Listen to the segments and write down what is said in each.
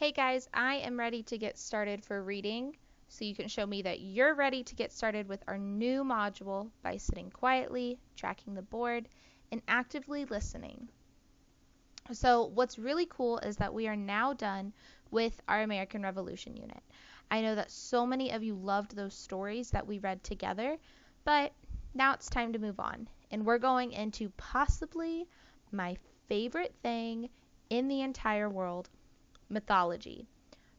Hey guys, I am ready to get started for reading, so you can show me that you're ready to get started with our new module by sitting quietly, tracking the board, and actively listening. So what's really cool is that we are now done with our American Revolution unit. I know that so many of you loved those stories that we read together, but now it's time to move on. And we're going into possibly my favorite thing in the entire world, mythology.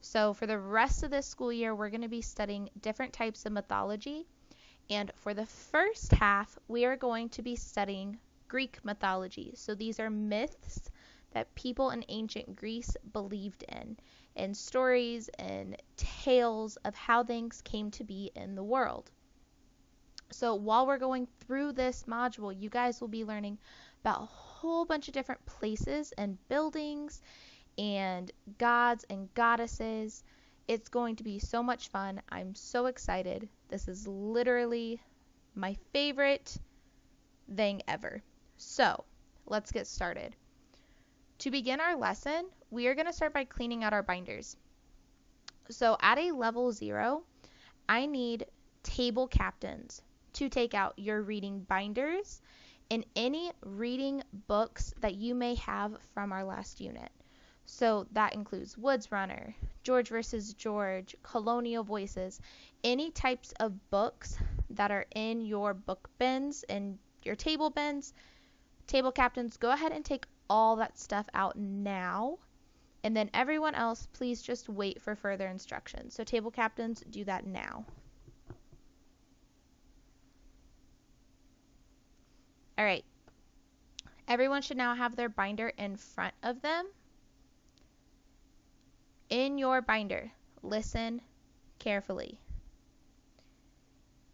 So for the rest of this school year, we're going to be studying different types of mythology. And for the first half, we are going to be studying Greek mythology. So these are myths that people in ancient Greece believed in, and stories and tales of how things came to be in the world. So while we're going through this module, you guys will be learning about a whole bunch of different places and buildings and gods and goddesses. It's going to be so much fun. I'm so excited. This is literally my favorite thing ever. So, let's get started. To begin our lesson, we are going to start by cleaning out our binders. So, at a level 0, I need table captains to take out your reading binders and any reading books that you may have from our last unit. So that includes Woods Runner, George versus George, Colonial Voices, any types of books that are in your book bins and your table bins. Table captains, go ahead and take all that stuff out now. And then everyone else, please just wait for further instructions. So table captains, do that now. All right. Everyone should now have their binder in front of them. In your binder, listen carefully.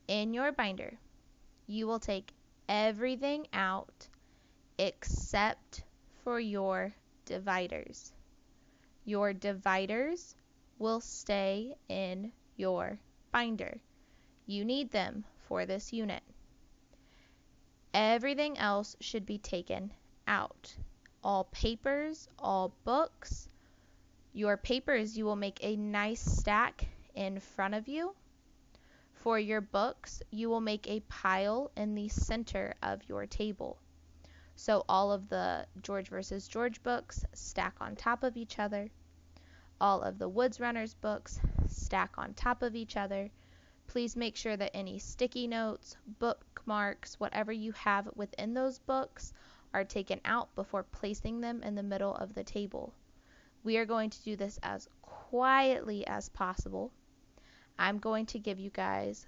In your binder, you will take everything out except for your dividers. Your dividers will stay in your binder. You need them for this unit. Everything else should be taken out. All papers, all books. Your papers, you will make a nice stack in front of you. For your books, you will make a pile in the center of your table. So all of the George versus George books stack on top of each other. All of the Woods Runners books stack on top of each other. Please make sure that any sticky notes, bookmarks, whatever you have within those books are taken out before placing them in the middle of the table. We are going to do this as quietly as possible. I'm going to give you guys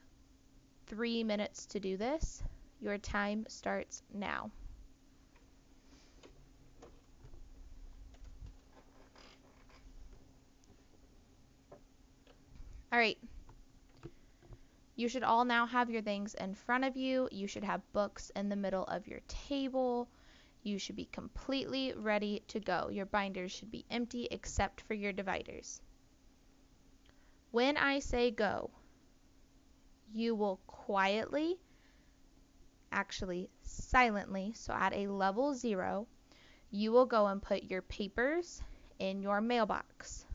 3 minutes to do this. Your time starts now. All right. You should all now have your things in front of you. You should have books in the middle of your table. You should be completely ready to go. Your binders should be empty except for your dividers. When I say go, you will quietly, actually silently, so at a level 0, you will go and put your papers in your mailbox.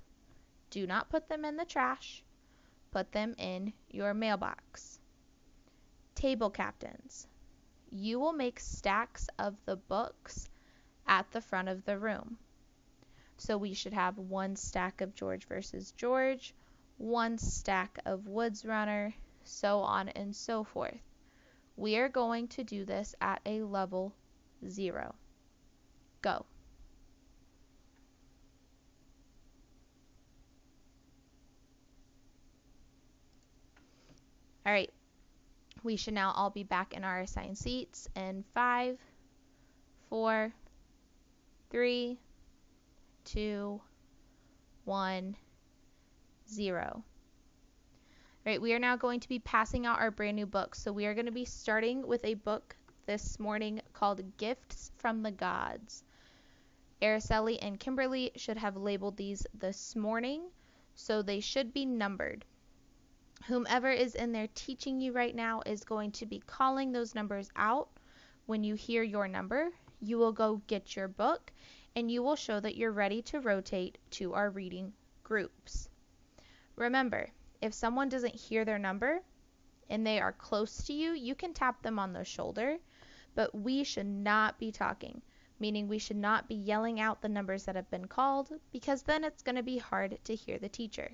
Do not put them in the trash. Put them in your mailbox. Table captains, you will make stacks of the books at the front of the room. So we should have 1 stack of George versus George, 1 stack of Woods Runner, so on and so forth. We are going to do this at a level 0. Go. All right. We should now all be back in our assigned seats in 5, 4, 3, 2, 1, 0. Right, we are now going to be passing out our brand new books. So we are going to be starting with a book this morning called Gifts from the Gods. Araceli and Kimberly should have labeled these this morning, so they should be numbered. Whomever is in there teaching you right now is going to be calling those numbers out. When you hear your number, you will go get your book and you will show that you're ready to rotate to our reading groups. Remember, if someone doesn't hear their number and they are close to you, you can tap them on the shoulder, but we should not be talking, meaning we should not be yelling out the numbers that have been called, because then it's going to be hard to hear the teacher.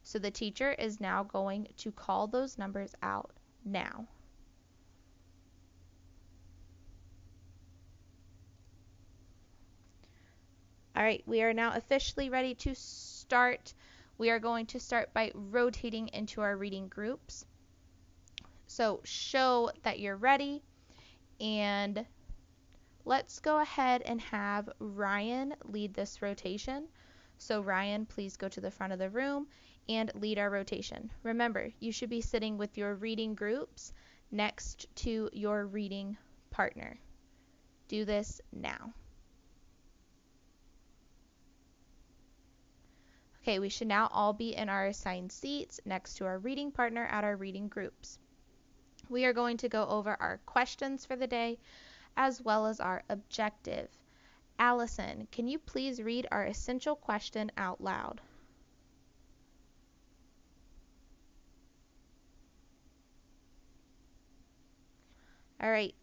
So the teacher is now going to call those numbers out now. All right, we are now officially ready to start. We are going to start by rotating into our reading groups. So show that you're ready, and let's go ahead and have Ryan lead this rotation. So Ryan, please go to the front of the room and lead our rotation. Remember, you should be sitting with your reading groups next to your reading partner. Do this now. Okay, we should now all be in our assigned seats next to our reading partner at our reading groups. We are going to go over our questions for the day as well as our objective. Allison, can you please read our essential question out loud? All right,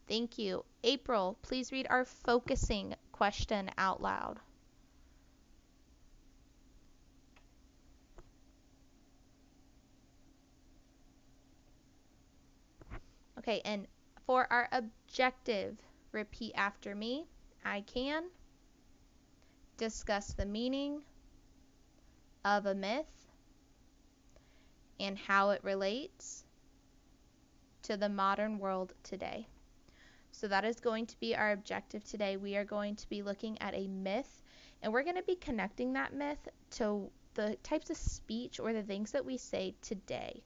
thank you. April, please read our focusing question out loud. Okay, and for our objective, repeat after me. I can discuss the meaning of a myth and how it relates to the modern world today. So that is going to be our objective today. We are going to be looking at a myth, and we're going to be connecting that myth to the types of speech or the things that we say today.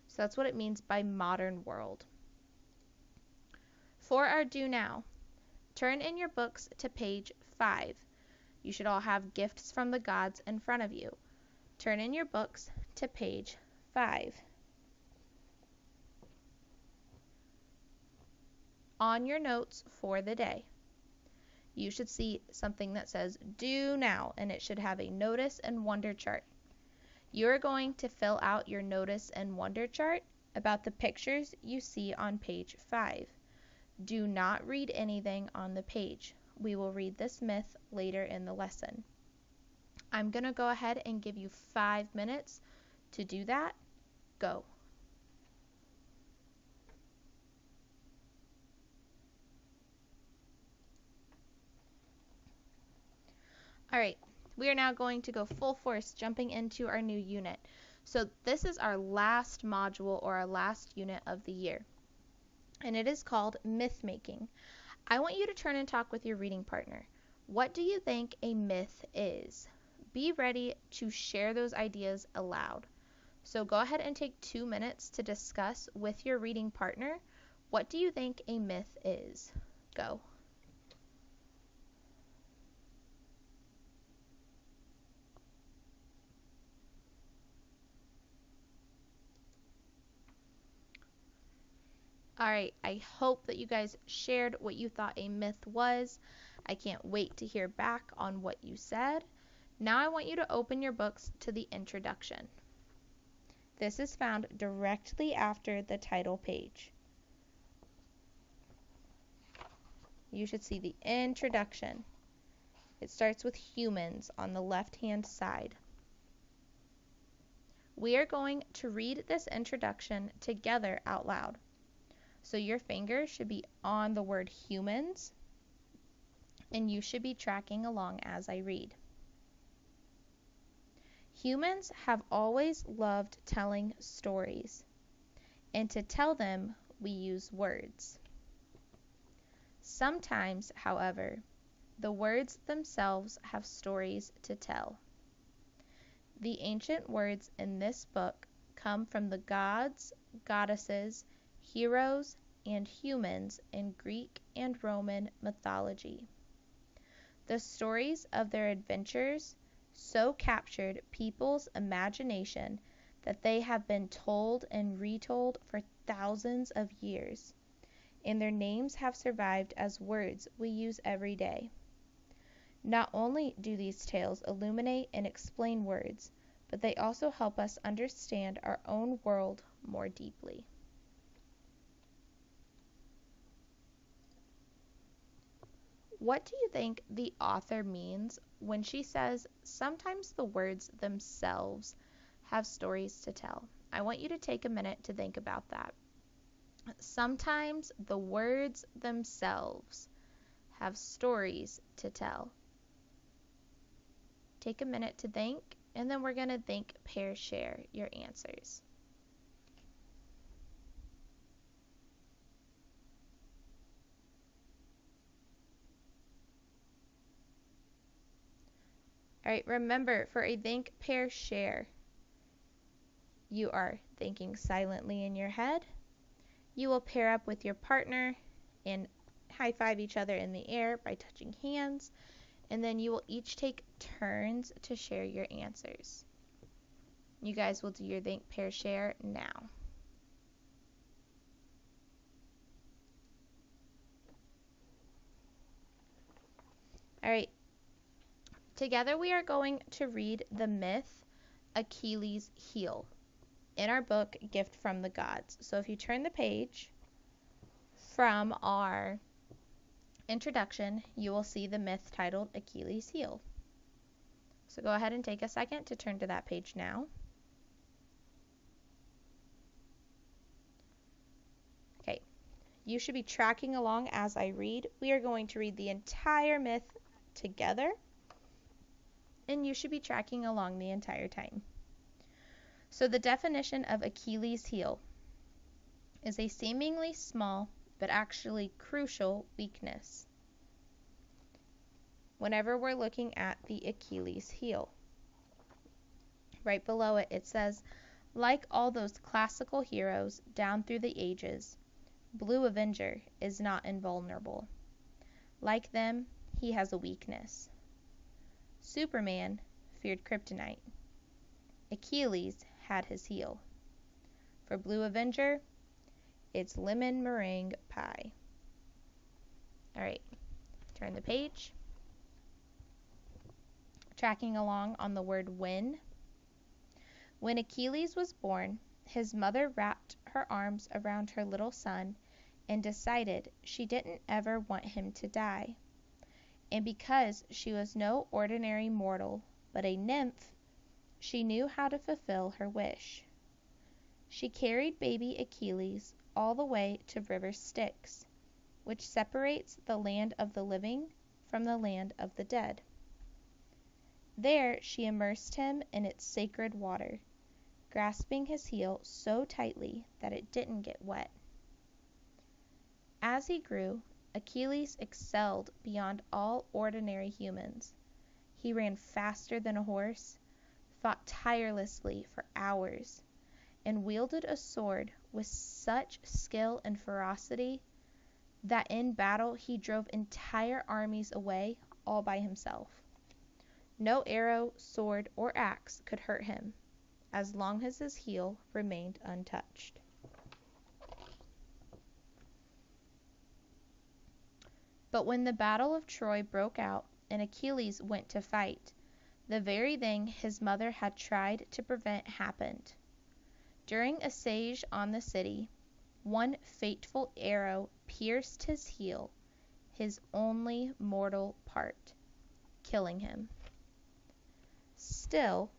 So that's what it means by modern world. For our do now, turn in your books to page 5. You should all have gifts from the gods in front of you. Turn in your books to page 5. On your notes for the day, you should see something that says do now, and it should have a notice and wonder chart. You're going to fill out your notice and wonder chart about the pictures you see on page 5. Do not read anything on the page. We will read this myth later in the lesson. I'm going to go ahead and give you 5 minutes to do that. Go. All right, we are now going to go full force jumping into our new unit. So this is our last module or our last unit of the year, and it is called myth making. I want you to turn and talk with your reading partner. What do you think a myth is? Be ready to share those ideas aloud. So go ahead and take 2 minutes to discuss with your reading partner, what do you think a myth is? Go. All right, I hope that you guys shared what you thought a myth was. I can't wait to hear back on what you said. Now I want you to open your books to the introduction. This is found directly after the title page. You should see the introduction. It starts with humans on the left-hand side. We are going to read this introduction together out loud. So your finger should be on the word humans, and you should be tracking along as I read. Humans have always loved telling stories, and to tell them, we use words. Sometimes, however, the words themselves have stories to tell. The ancient words in this book come from the gods, goddesses, heroes, and humans in Greek and Roman mythology. The stories of their adventures so captured people's imagination that they have been told and retold for thousands of years, and their names have survived as words we use every day. Not only do these tales illuminate and explain words, but they also help us understand our own world more deeply. What do you think the author means when she says sometimes the words themselves have stories to tell? I want you to take a minute to think about that. Sometimes the words themselves have stories to tell. Take a minute to think, and then we're going to think, pair, share your answers. All right, remember, for a think, pair, share, you are thinking silently in your head. You will pair up with your partner and high five each other in the air by touching hands, and then you will each take turns to share your answers. You guys will do your think, pair, share now. All right. Together we are going to read the myth Achilles' heel in our book Gift from the Gods. So if you turn the page from our introduction, you will see the myth titled Achilles' heel. So go ahead and take a second to turn to that page now. Okay, you should be tracking along as I read. We are going to read the entire myth together, and you should be tracking along the entire time. So the definition of Achilles' heel is a seemingly small but actually crucial weakness. Whenever we're looking at the Achilles' heel, right below it, it says, like all those classical heroes down through the ages, Blue Avenger is not invulnerable. Like them, he has a weakness. Superman feared kryptonite. Achilles had his heel. For Blue Avenger, it's lemon meringue pie. All right, turn the page. Tracking along on the word when. When Achilles was born, his mother wrapped her arms around her little son and decided she didn't ever want him to die. And because she was no ordinary mortal, but a nymph, she knew how to fulfill her wish. She carried baby Achilles all the way to River Styx, which separates the land of the living from the land of the dead. There she immersed him in its sacred water, grasping his heel so tightly that it didn't get wet. As he grew, Achilles excelled beyond all ordinary humans. He ran faster than a horse, fought tirelessly for hours, and wielded a sword with such skill and ferocity that in battle he drove entire armies away all by himself. No arrow, sword, or axe could hurt him, as long as his heel remained untouched. But when the Battle of Troy broke out and Achilles went to fight, the very thing his mother had tried to prevent happened. During a siege on the city, one fateful arrow pierced his heel, his only mortal part, killing him. Still,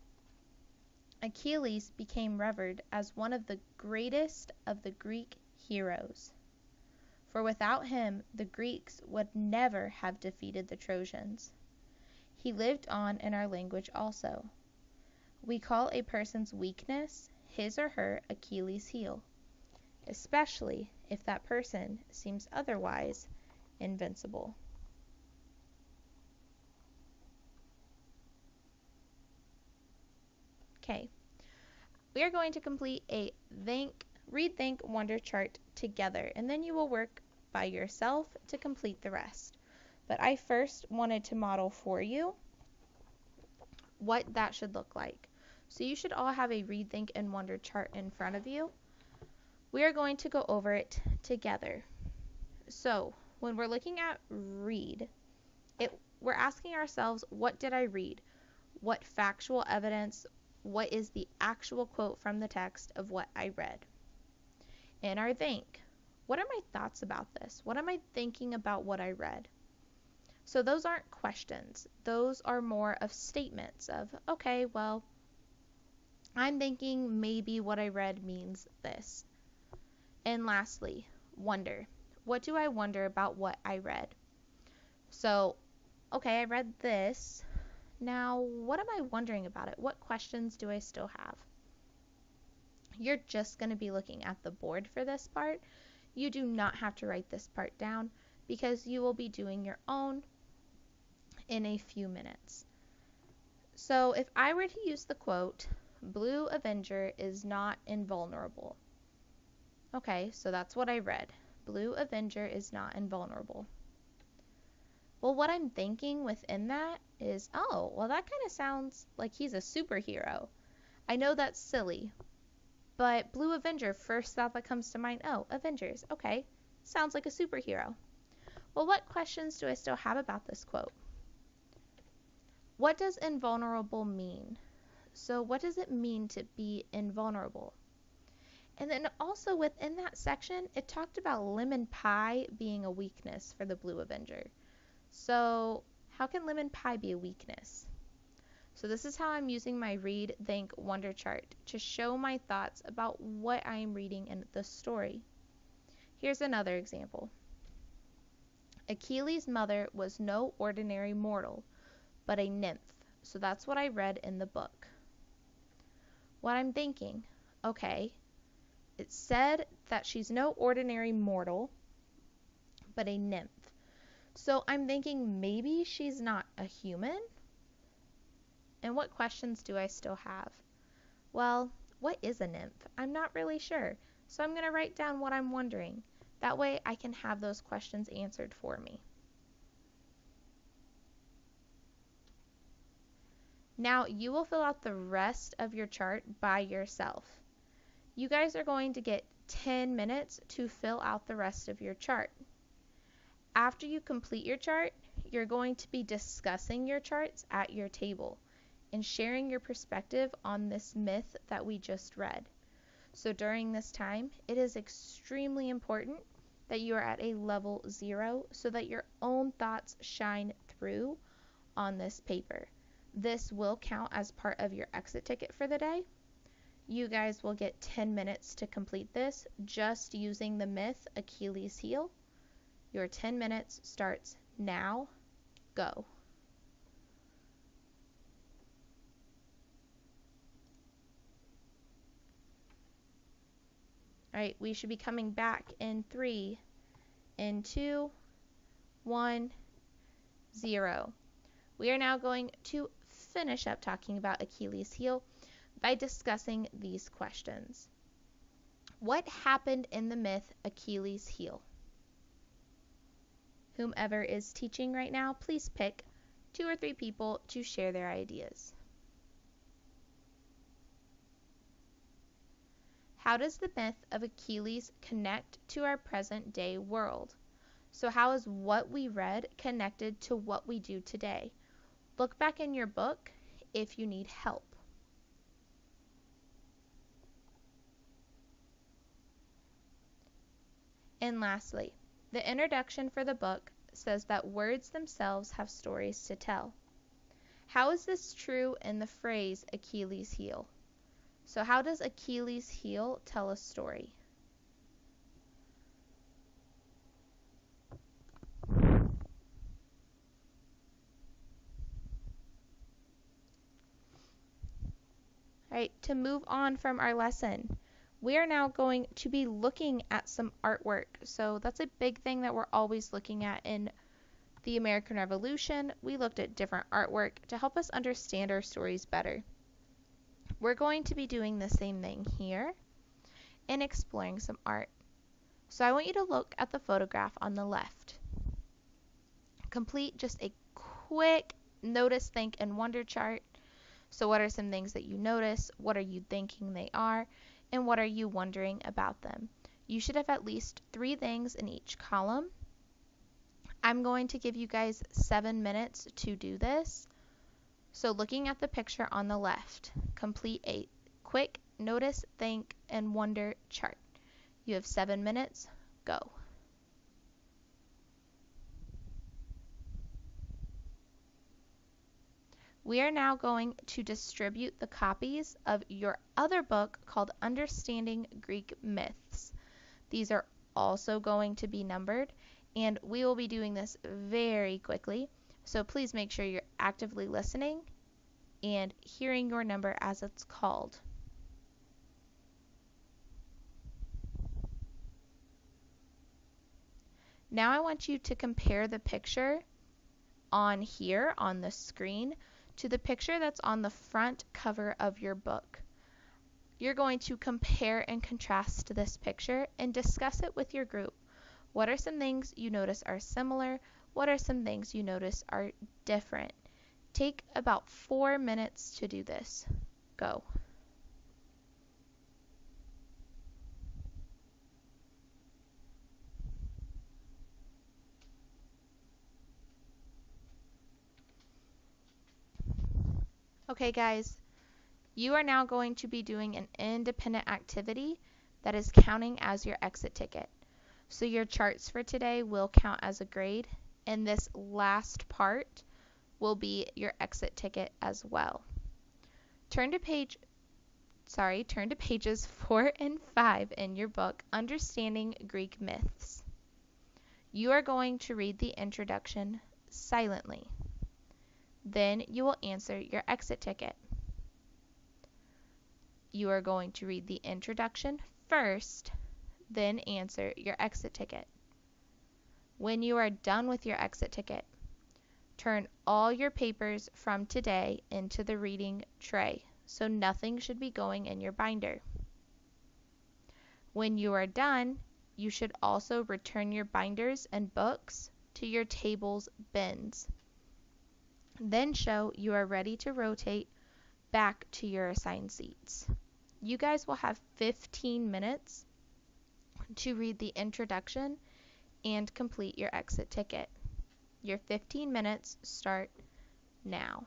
Achilles became revered as one of the greatest of the Greek heroes. For without him, the Greeks would never have defeated the Trojans. He lived on in our language also. We call a person's weakness his or her Achilles' heel, especially if that person seems otherwise invincible. Okay, we are going to complete a read, think, wonder chart together, and then you will work by yourself to complete the rest. But I first wanted to model for you what that should look like. So you should all have a read, think, and wonder chart in front of you. We are going to go over it together. So when we're looking at read, we're asking ourselves, what did I read? What factual evidence? What is the actual quote from the text of what I read? In our think, what are my thoughts about this? What am I thinking about what I read? So those aren't questions. Those are more of statements of, okay, well, I'm thinking maybe what I read means this. And lastly, wonder. What do I wonder about what I read? So, okay, I read this. Now, what am I wondering about it? What questions do I still have? You're just going to be looking at the board for this part. You do not have to write this part down because you will be doing your own in a few minutes. So if I were to use the quote, Blue Avenger is not invulnerable. Okay, so that's what I read. Blue Avenger is not invulnerable. Well, what I'm thinking within that is, oh, well, that kind of sounds like he's a superhero. I know that's silly, but Blue Avenger, first thought that comes to mind, oh, Avengers, okay, sounds like a superhero. Well, what questions do I still have about this quote? What does invulnerable mean? So what does it mean to be invulnerable? And then also within that section, it talked about lemon pie being a weakness for the Blue Avenger. So how can lemon pie be a weakness? So this is how I'm using my read, think, wonder chart to show my thoughts about what I am reading in the story. Here's another example. Achilles' mother was no ordinary mortal, but a nymph. So that's what I read in the book. What I'm thinking, okay, it said that she's no ordinary mortal, but a nymph. So I'm thinking maybe she's not a human? And what questions do I still have? Well, what is a nymph? I'm not really sure. So I'm going to write down what I'm wondering. That way I can have those questions answered for me. Now you will fill out the rest of your chart by yourself. You guys are going to get 10 minutes to fill out the rest of your chart. After you complete your chart, you're going to be discussing your charts at your table and sharing your perspective on this myth that we just read. So during this time, it is extremely important that you are at a level 0 so that your own thoughts shine through on this paper. This will count as part of your exit ticket for the day. You guys will get 10 minutes to complete this just using the myth Achilles' heel. Your 10 minutes starts now. Go. All right, we should be coming back in 3, in 2, 1, 0. We are now going to finish up talking about Achilles' heel by discussing these questions. What happened in the myth Achilles' heel? Whomever is teaching right now, please pick 2 or 3 people to share their ideas. How does the myth of Achilles connect to our present day world? So how is what we read connected to what we do today? Look back in your book if you need help. And lastly, the introduction for the book says that words themselves have stories to tell. How is this true in the phrase Achilles' heel? So how does Achilles' heel tell a story? All right, to move on from our lesson, we are now going to be looking at some artwork. So that's a big thing that we're always looking at in the American Revolution. We looked at different artwork to help us understand our stories better. We're going to be doing the same thing here and exploring some art. So I want you to look at the photograph on the left. Complete just a quick notice, think, and wonder chart. So what are some things that you notice? What are you thinking they are? And what are you wondering about them? You should have at least 3 things in each column. I'm going to give you guys 7 minutes to do this. So looking at the picture on the left, complete a quick notice, think, and wonder chart. You have 7 minutes. Go. We are now going to distribute the copies of your other book called Understanding Greek Myths. These are also going to be numbered, and we will be doing this very quickly. So please make sure you're actively listening and hearing your number as it's called. Now I want you to compare the picture on here on the screen to the picture that's on the front cover of your book. You're going to compare and contrast this picture and discuss it with your group. What are some things you notice are similar? What are some things you notice are different? Take about 4 minutes to do this. Go. Okay, guys, you are now going to be doing an independent activity that is counting as your exit ticket. So your charts for today will count as a grade, and this last part will be your exit ticket as well. Turn to pages 4 and 5 in your book, Understanding Greek Myths. You are going to read the introduction silently. Then you will answer your exit ticket. You are going to read the introduction first, then answer your exit ticket. When you are done with your exit ticket, turn all your papers from today into the reading tray, so nothing should be going in your binder. When you are done, you should also return your binders and books to your table's bins. Then show you are ready to rotate back to your assigned seats. You guys will have 15 minutes to read the introduction and complete your exit ticket. Your 15 minutes start now.